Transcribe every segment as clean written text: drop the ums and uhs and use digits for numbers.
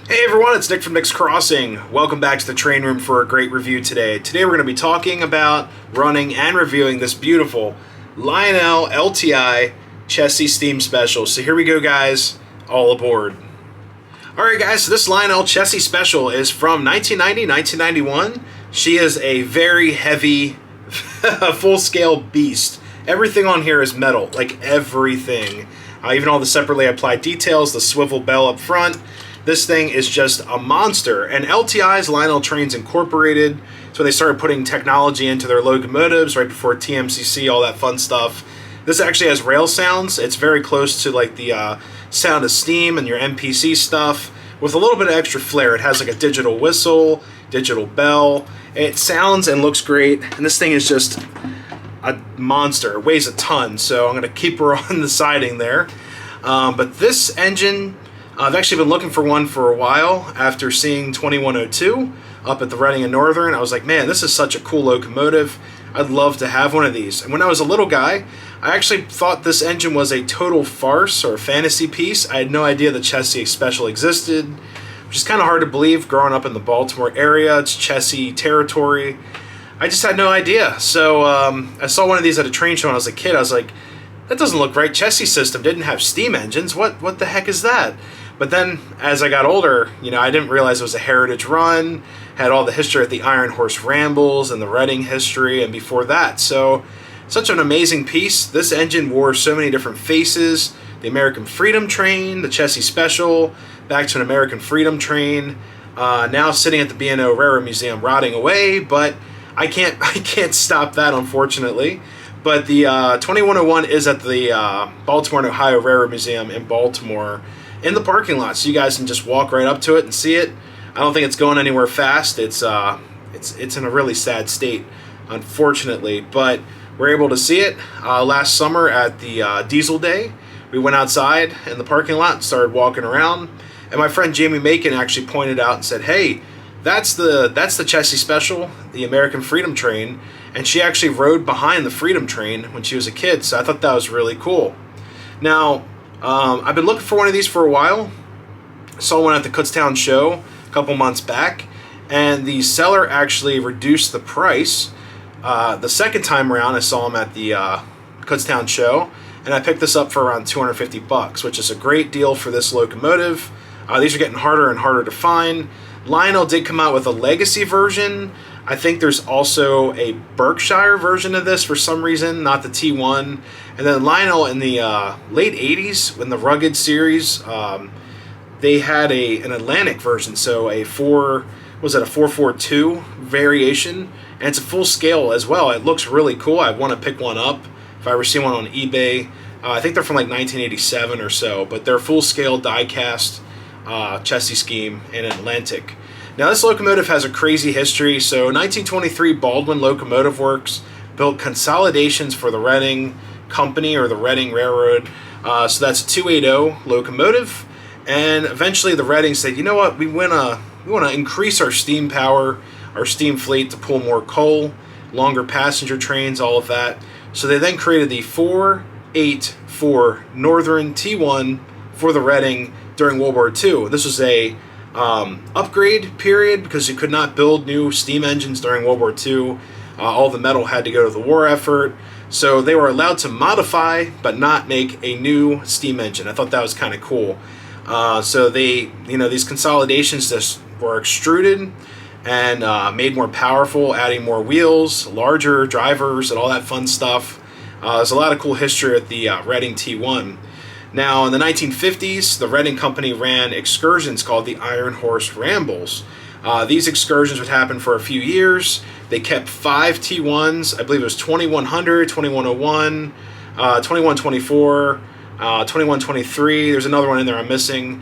Hey everyone, it's Nick from Nick's Crossing. Welcome back to the train room for a great review today. Today we're going to be talking about, running, and reviewing this beautiful Lionel LTI Chessie Steam Special. So here we go, guys. All aboard. Alright guys, so this Lionel Chessie Special is from 1990-1991. She is a very heavy, full-scale beast. Everything on here is metal, like everything. Even all the separately applied details, the swivel bell up front. This thing is just a monster. And LTI's Lionel Trains Incorporated, so they started putting technology into their locomotives right before TMCC, all that fun stuff. This actually has Railsounds. It's very close to like the sound of steam and your MPC stuff with a little bit of extra flair. It has like a digital whistle, digital bell. It sounds and looks great. And this thing is just a monster. It weighs a ton, so I'm going to keep her on the siding there. But this engine, I've actually been looking for one for a while after seeing 2102 up at the Reading and Northern. I was like, man, this is such a cool locomotive. I'd love to have one of these. And when I was a little guy, I actually thought this engine was a total farce or a fantasy piece. I had no idea the CHESSIE Special existed, which is kind of hard to believe growing up in the Baltimore area. It's Chessie territory. I just had no idea. So I saw one of these at a train show when I was a kid. I was like, that doesn't look right. Chessie system didn't have steam engines. What the heck is that? But then, as I got older, I didn't realize it was a heritage run, had all the history at the Iron Horse Rambles and the Reading history, and before that. So, such an amazing piece. This engine wore so many different faces. The American Freedom Train, the Chessie Special, back to an American Freedom Train. Now sitting at the B&O Railroad Museum rotting away, but I can't stop that, unfortunately. But the 2101 is at the Baltimore and Ohio Railroad Museum in Baltimore, in the parking lot, so you guys can just walk right up to it and see it. I don't think it's going anywhere fast. It's in a really sad state, unfortunately, but we're able to see it last summer at the Diesel Day. We went outside in the parking lot and started walking around, and my friend Jamie Macon actually pointed out and said, hey, that's the Chessie Special, the American Freedom Train, and she actually rode behind the Freedom Train when she was a kid, so I thought that was really cool. Now, I've been looking for one of these for a while. I saw one at the Kutztown show a couple months back, and the seller actually reduced the price. The second time around, I saw him at the Kutztown show, and I picked this up for around $250, which is a great deal for this locomotive. These are getting harder and harder to find. Lionel did come out with a legacy version. I think there's also a Berkshire version of this for some reason, not the T1. And then Lionel in the late 80s, in the Rugged series, they had an Atlantic version, so a 442 variation, and it's a full scale as well. It looks really cool. I want to pick one up if I ever see one on eBay. I think they're from like 1987 or so, but they're full scale die-cast chassis scheme in Atlantic. Now this locomotive has a crazy history. So 1923, Baldwin Locomotive Works built consolidations for the Reading Company or the Reading Railroad. So that's a 280 locomotive, and eventually the Reading said, you know what, we want to increase our steam power, our steam fleet to pull more coal, longer passenger trains, all of that. So they then created the 484 Northern T1 for the Reading during World War II. This was a upgrade period because you could not build new steam engines during World War II. All the metal had to go to the war effort, so they were allowed to modify but not make a new steam engine. I thought that was kind of cool. So they, these consolidations just were extruded and made more powerful, adding more wheels, larger drivers, and all that fun stuff. There's a lot of cool history at the Reading T1. Now, in the 1950s, the Reading Company ran excursions called the Iron Horse Rambles. These excursions would happen for a few years. They kept 5 T1s. I believe it was 2100, 2101, 2124, 2123. There's another one in there I'm missing.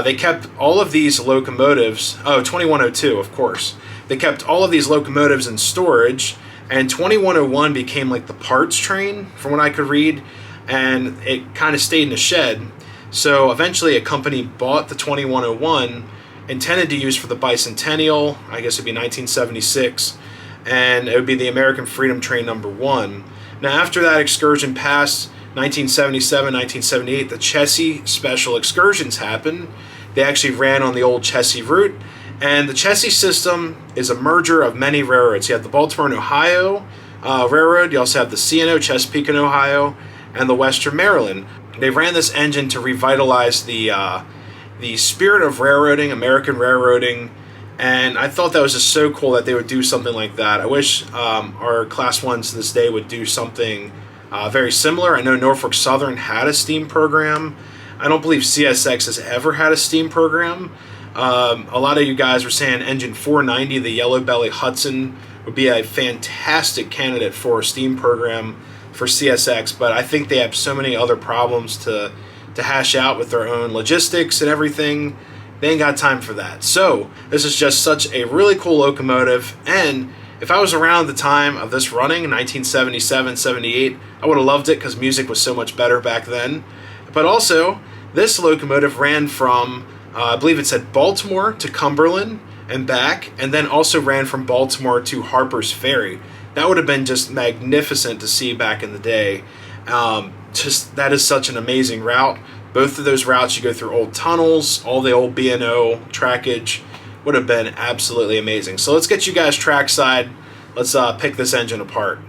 They kept all of these locomotives. Oh, 2102, of course. They kept all of these locomotives in storage, and 2101 became like the parts train, from what I could read, and it kind of stayed in a shed. So eventually a company bought the 2101, intended to use for the bicentennial, I guess it'd be 1976, and it would be the American Freedom Train #1. Now after that excursion passed, 1977, 1978, the Chessie Special excursions happened. They actually ran on the old Chessie route. And the Chessie system is a merger of many railroads. You have the Baltimore and Ohio Railroad. You also have the C&O, Chesapeake and Ohio, and the Western Maryland. They ran this engine to revitalize the spirit of railroading, American railroading, and I thought that was just so cool that they would do something like that. I wish our Class 1s to this day would do something very similar. I know Norfolk Southern had a steam program. I don't believe CSX has ever had a steam program. A lot of you guys were saying engine 490, the Yellow Belly Hudson, would be a fantastic candidate for a steam program for CSX, but I think they have so many other problems to hash out with their own logistics and everything. They ain't got time for that. So this is just such a really cool locomotive, and if I was around the time of this running in 1977, 78, I would have loved it because music was so much better back then. But also, this locomotive ran from, I believe it said Baltimore to Cumberland and back, and then also ran from Baltimore to Harper's Ferry. That would have been just magnificent to see back in the day. That is such an amazing route. Both of those routes, you go through old tunnels, all the old B&O trackage. Would have been absolutely amazing. So let's get you guys trackside. Let's pick this engine apart.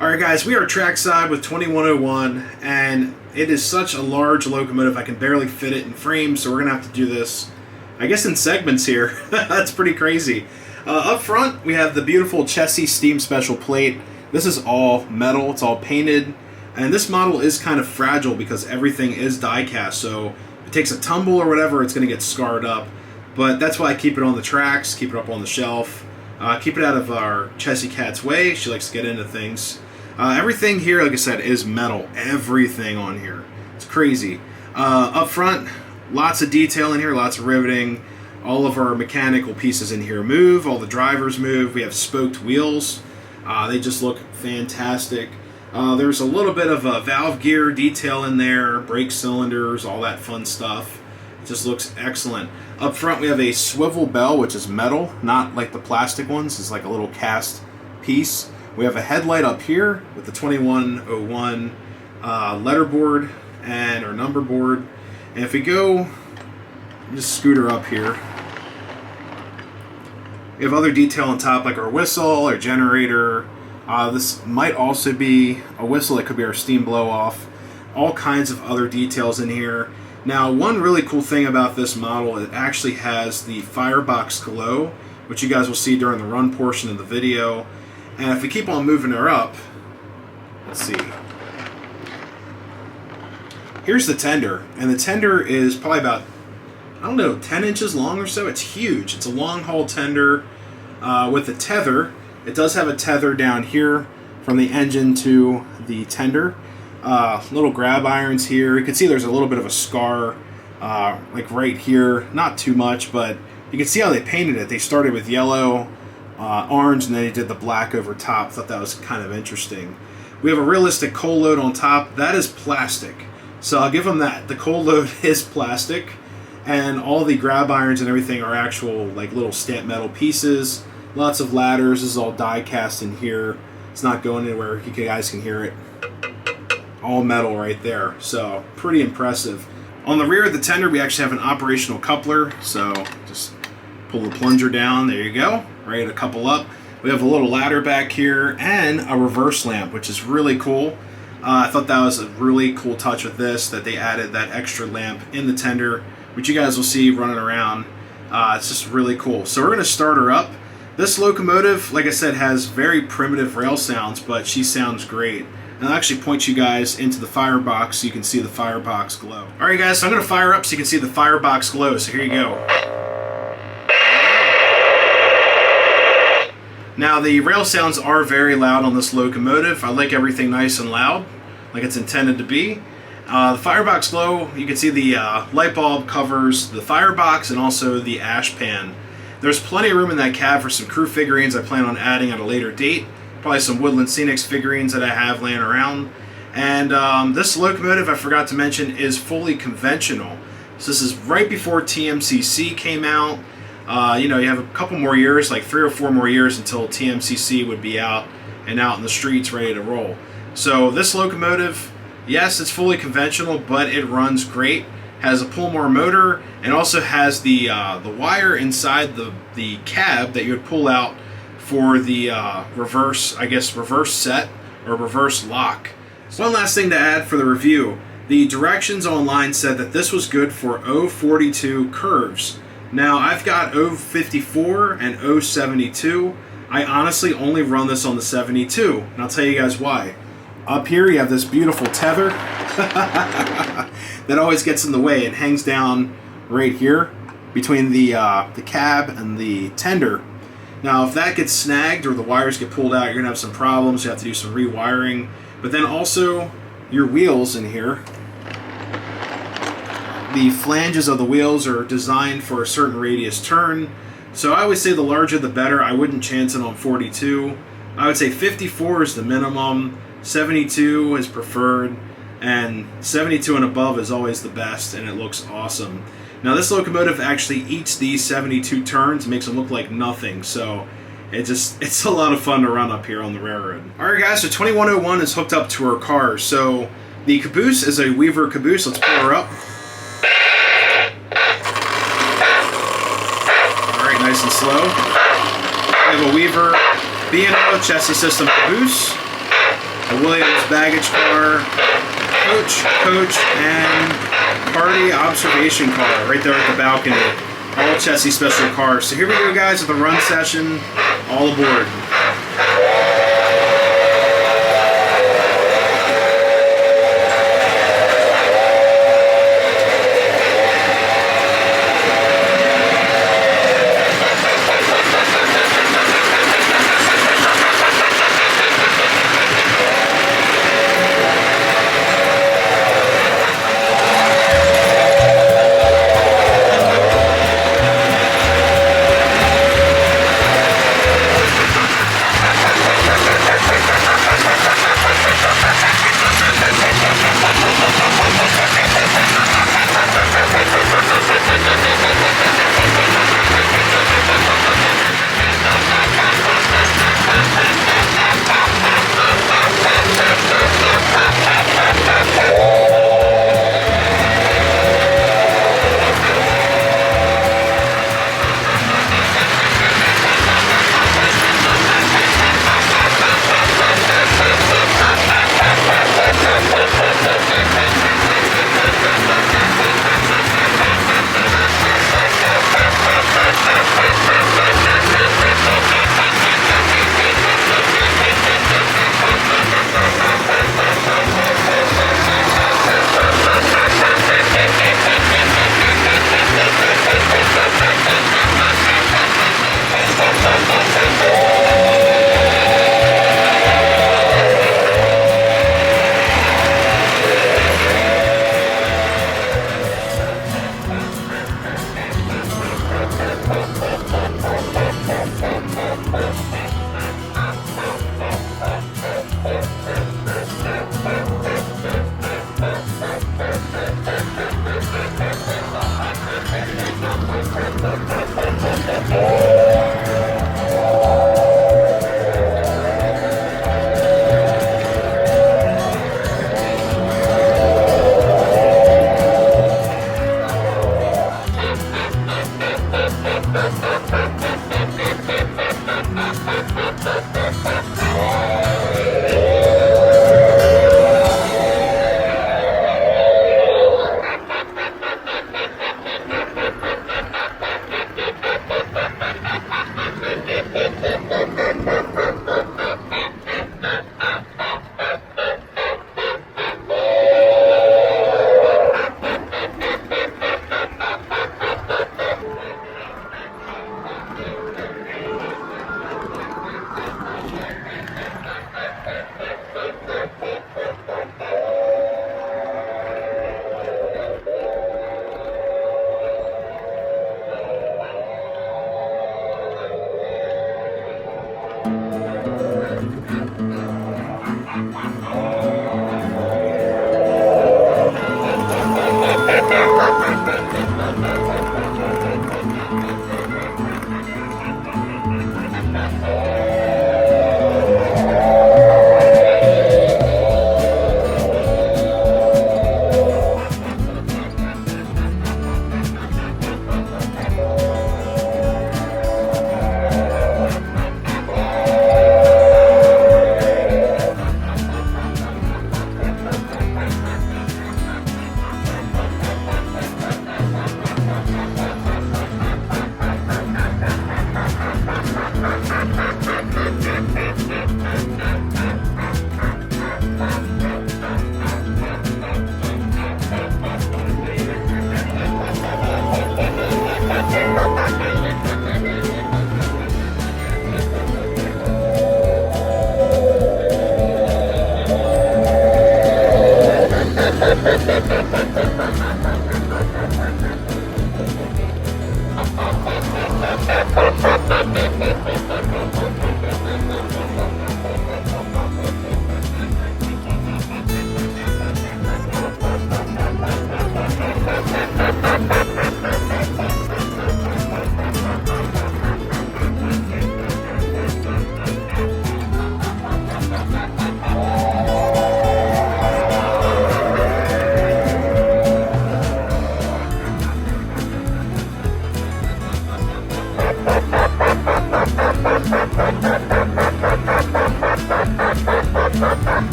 All right, guys, we are trackside with 2101, and it is such a large locomotive I can barely fit it in frames, so we're gonna have to do this, I guess, in segments here. That's pretty crazy. Up front, we have the beautiful Chessie Steam Special plate. This is all metal, it's all painted, and this model is kind of fragile because everything is die cast, so if it takes a tumble or whatever, it's gonna get scarred up. But that's why I keep it on the tracks, keep it up on the shelf, keep it out of our Chessie Cat's way. She likes to get into things. Everything here, like I said, is metal. Everything on here. It's crazy. Up front, lots of detail in here, lots of riveting. All of our mechanical pieces in here move. All the drivers move. We have spoked wheels. They just look fantastic. There's a little bit of a valve gear detail in there, brake cylinders, all that fun stuff. It just looks excellent. Up front, we have a swivel bell, which is metal, not like the plastic ones. It's like a little cast piece. We have a headlight up here with the 2101 letterboard and our number board. And if we go, just scooter up here, we have other detail on top like our whistle, our generator. This might also be a whistle. It could be our steam blow off. All kinds of other details in here. Now, one really cool thing about this model, it actually has the firebox glow, which you guys will see during the run portion of the video. And if we keep on moving her up, let's see. Here's the tender, and the tender is probably about, I don't know, 10 inches long or so. It's huge. It's a long haul tender with a tether. It does have a tether down here from the engine to the tender. Little grab irons here. You can see there's a little bit of a scar like right here. Not too much, but you can see how they painted it. They started with yellow, orange, and then they did the black over top. Thought that was kind of interesting. We have a realistic coal load on top. That is plastic. So I'll give them that. The coal load is plastic, and all the grab irons and everything are actual like little stamped metal pieces. Lots of ladders. This is all die cast in here. It's not going anywhere. You guys can hear it. All metal right there. So pretty impressive. On the rear of the tender, we actually have an operational coupler. So just pull the plunger down. There you go. Ready to couple up. We have a little ladder back here and a reverse lamp, which is really cool. I thought that was a really cool touch with this, that they added that extra lamp in the tender, which you guys will see running around. It's just really cool. So we're going to start her up. This locomotive, like I said, has very primitive rail sounds, but she sounds great. And I'll actually point you guys into the firebox so you can see the firebox glow. Alright guys, so I'm going to fire up so you can see the firebox glow. So here you go. Now the rail sounds are very loud on this locomotive. I like everything nice and loud, like it's intended to be. The firebox glow, you can see the light bulb covers the firebox and also the ash pan. There's plenty of room in that cab for some crew figurines I plan on adding at a later date. Probably some Woodland Scenics figurines that I have laying around. And this locomotive, I forgot to mention, is fully conventional. So this is right before TMCC came out. You know, you have a couple more years, like 3 or 4 more years until TMCC would be out and out in the streets ready to roll. So this locomotive, yes, it's fully conventional, but it runs great. has a pull-more motor, and also has the wire inside the cab that you would pull out for the reverse set or reverse lock. So one last thing to add for the review. The directions online said that this was good for 042 curves. Now I've got 054 and 072. I honestly only run this on the 72, and I'll tell you guys why. Up here you have this beautiful tether that always gets in the way. It hangs down right here between the cab and the tender. Now if that gets snagged or the wires get pulled out, you're gonna have some problems. You have to do some rewiring. But then also your wheels in here, the flanges of the wheels are designed for a certain radius turn. So I always say the larger the better. I wouldn't chance it on 42. I would say 54 is the minimum, 72 is preferred, and 72 and above is always the best, and it looks awesome. Now this locomotive actually eats these 72 turns, makes them look like nothing, so it's a lot of fun to run up here on the railroad. Alright guys, so 2101 is hooked up to her car. So the caboose is a Weaver caboose. Let's pull her up. Alright, nice and slow. We have a Weaver B&O chassis system caboose, a Williams baggage car, coach, and party observation car right there at the balcony. All Chessie special cars. So here we go guys with the run session. All aboard.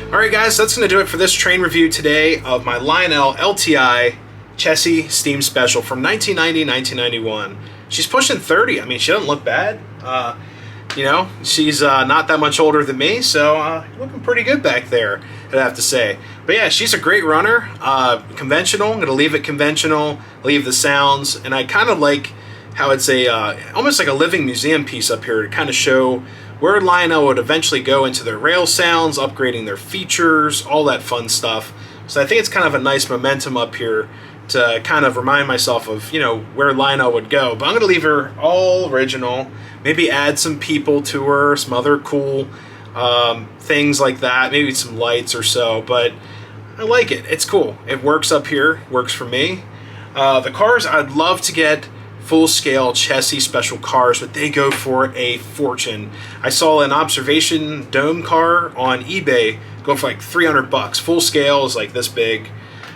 Alright guys, that's going to do it for this train review today of my Lionel LTI Chessie Steam Special from 1990-1991. She's pushing 30. I mean, she doesn't look bad. You know, she's not that much older than me, so looking pretty good back there, I'd have to say. But yeah, she's a great runner. Conventional. I'm going to leave it conventional, leave the sounds, and I kind of like how it's a almost like a living museum piece up here to kind of show where Lionel would eventually go into their Railsounds, upgrading their features, all that fun stuff. So I think it's kind of a nice momentum up here to kind of remind myself of, you know, where Lionel would go. But I'm going to leave her all original, maybe add some people to her, some other cool things like that, maybe some lights or so. But I like it. It's cool. It works up here, works for me. The cars, I'd love to get full-scale Chessie special cars, but they go for a fortune. I saw an observation dome car on eBay go for like 300 bucks. Full scale is like this big.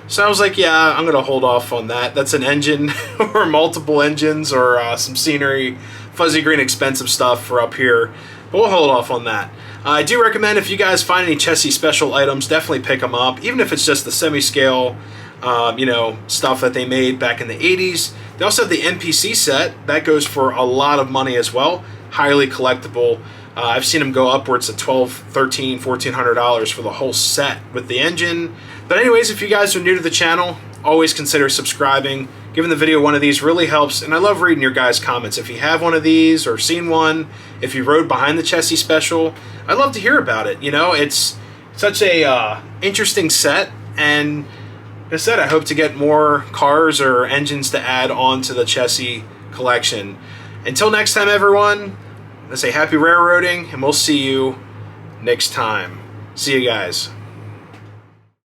So I was like, yeah, I'm gonna hold off on that. That's an engine or multiple engines or some scenery, fuzzy green expensive stuff for up here. But we'll hold off on that. I do recommend if you guys find any Chessie special items, definitely pick them up, even if it's just the semi-scale you know, stuff that they made back in the 80s. They also have the NPC set. That goes for a lot of money as well. Highly collectible. I've seen them go upwards to $1,200, $1,300, $1,400 for the whole set with the engine. But anyways, if you guys are new to the channel, always consider subscribing. Giving the video one of these really helps, and I love reading your guys' comments. If you have one of these or seen one, if you rode behind the Chessie Special, I'd love to hear about it. You know, it's such a interesting set, and like I said, I hope to get more cars or engines to add on to the Chessie collection. Until next time, everyone, I say happy railroading, and we'll see you next time. See you guys.